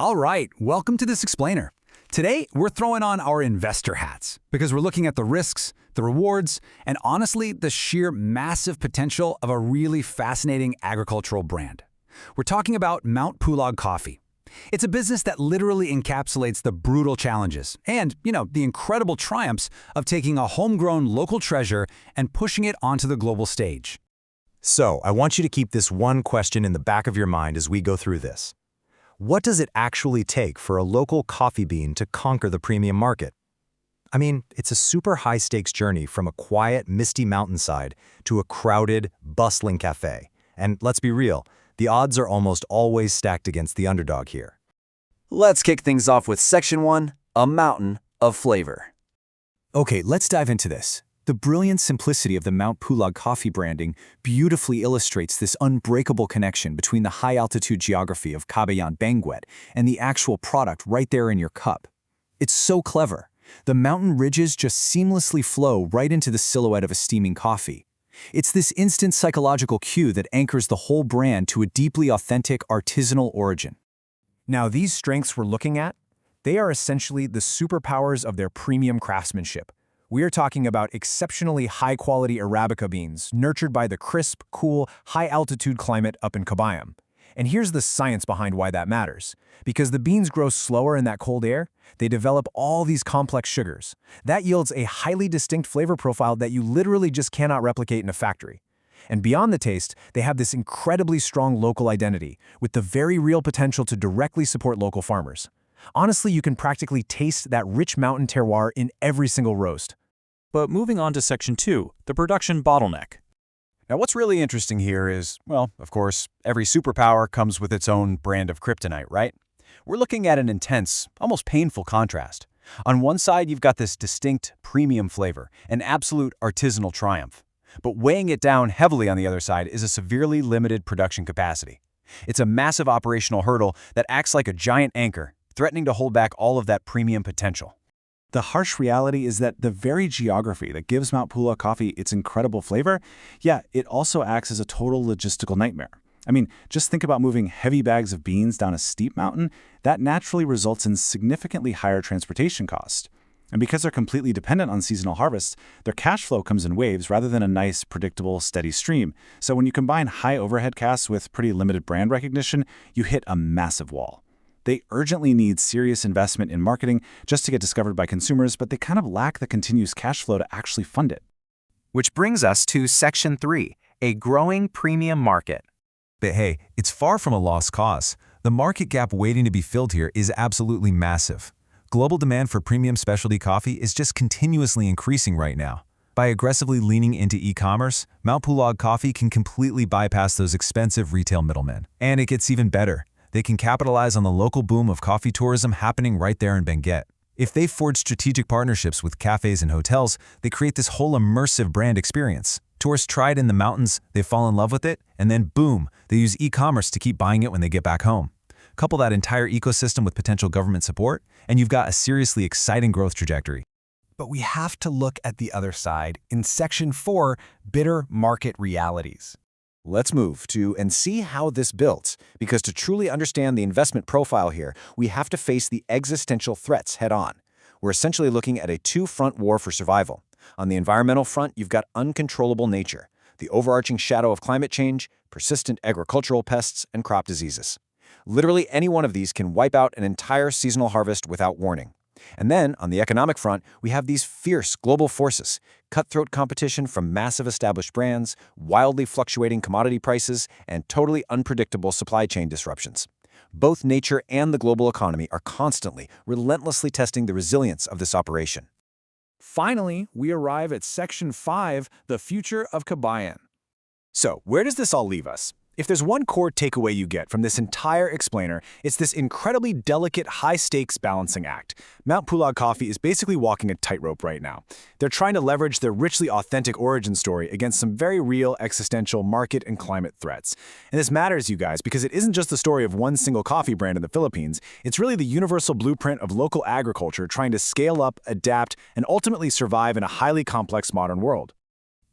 All right, welcome to This Explainer. Today, we're throwing on our investor hats because we're looking at the risks, the rewards, and honestly, the sheer massive potential of a really fascinating agricultural brand. We're talking about Mount Pulag Coffee. It's a business that literally encapsulates the brutal challenges and, the incredible triumphs of taking a homegrown local treasure and pushing it onto the global stage. So, I want you to keep this one question in the back of your mind as we go through this. What does it actually take for a local coffee bean to conquer the premium market? I mean, it's a super high-stakes journey from a quiet, misty mountainside to a crowded, bustling cafe. And let's be real, the odds are almost always stacked against the underdog here. Let's kick things off with Section 1, A Mountain of Flavor. Okay, let's dive into this. The brilliant simplicity of the Mount Pulag coffee branding beautifully illustrates this unbreakable connection between the high-altitude geography of Kabayan, Benguet, and the actual product right there in your cup. It's so clever. The mountain ridges just seamlessly flow right into the silhouette of a steaming coffee. It's this instant psychological cue that anchors the whole brand to a deeply authentic artisanal origin. Now, these strengths we're looking at, they are essentially the superpowers of their premium craftsmanship. We are talking about exceptionally high-quality Arabica beans nurtured by the crisp, cool, high-altitude climate up in Kabayan. And here's the science behind why that matters. Because the beans grow slower in that cold air, they develop all these complex sugars. That yields a highly distinct flavor profile that you literally just cannot replicate in a factory. And beyond the taste, they have this incredibly strong local identity, with the very real potential to directly support local farmers. Honestly, you can practically taste that rich mountain terroir in every single roast. But moving on to Section 2, the production bottleneck. Now, what's really interesting here is, well, of course, every superpower comes with its own brand of kryptonite, right? We're looking at an intense, almost painful contrast. On one side, you've got this distinct premium flavor, an absolute artisanal triumph. But weighing it down heavily on the other side is a severely limited production capacity. It's a massive operational hurdle that acts like a giant anchor, threatening to hold back all of that premium potential. The harsh reality is that the very geography that gives Mount Pulag Coffee its incredible flavor, it also acts as a total logistical nightmare. I mean, just think about moving heavy bags of beans down a steep mountain. That naturally results in significantly higher transportation costs. And because they're completely dependent on seasonal harvests, their cash flow comes in waves rather than a nice, predictable, steady stream. So when you combine high overhead costs with pretty limited brand recognition, you hit a massive wall. They urgently need serious investment in marketing just to get discovered by consumers, but they kind of lack the continuous cash flow to actually fund it. Which brings us to Section 3, a growing premium market. But hey, it's far from a lost cause. The market gap waiting to be filled here is absolutely massive. Global demand for premium specialty coffee is just continuously increasing right now. By aggressively leaning into e-commerce, Mount Pulag Coffee can completely bypass those expensive retail middlemen. And it gets even better. They can capitalize on the local boom of coffee tourism happening right there in Benguet. If they forge strategic partnerships with cafes and hotels, they create this whole immersive brand experience. Tourists try it in the mountains, they fall in love with it, and then boom, they use e-commerce to keep buying it when they get back home. Couple that entire ecosystem with potential government support, and you've got a seriously exciting growth trajectory. But we have to look at the other side in Section 4, bitter market realities. Let's move to and see how this builds, because to truly understand the investment profile here, we have to face the existential threats head-on. We're essentially looking at a two-front war for survival. On the environmental front, you've got uncontrollable nature, the overarching shadow of climate change, persistent agricultural pests, and crop diseases. Literally any one of these can wipe out an entire seasonal harvest without warning. And then, on the economic front, we have these fierce global forces, cutthroat competition from massive established brands, wildly fluctuating commodity prices, and totally unpredictable supply chain disruptions. Both nature and the global economy are constantly, relentlessly testing the resilience of this operation. Finally, we arrive at Section 5, the future of Kabayan. So, where does this all leave us? If there's one core takeaway you get from this entire explainer, it's this incredibly delicate, high-stakes balancing act. Mount Pulag Coffee is basically walking a tightrope right now. They're trying to leverage their richly authentic origin story against some very real existential market and climate threats. And this matters, you guys, because it isn't just the story of one single coffee brand in the Philippines. It's really the universal blueprint of local agriculture trying to scale up, adapt, and ultimately survive in a highly complex modern world.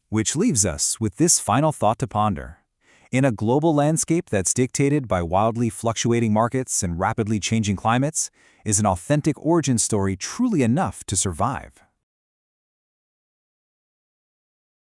Which leaves us with this final thought to ponder. In a global landscape that's dictated by wildly fluctuating markets and rapidly changing climates, is an authentic origin story truly enough to survive?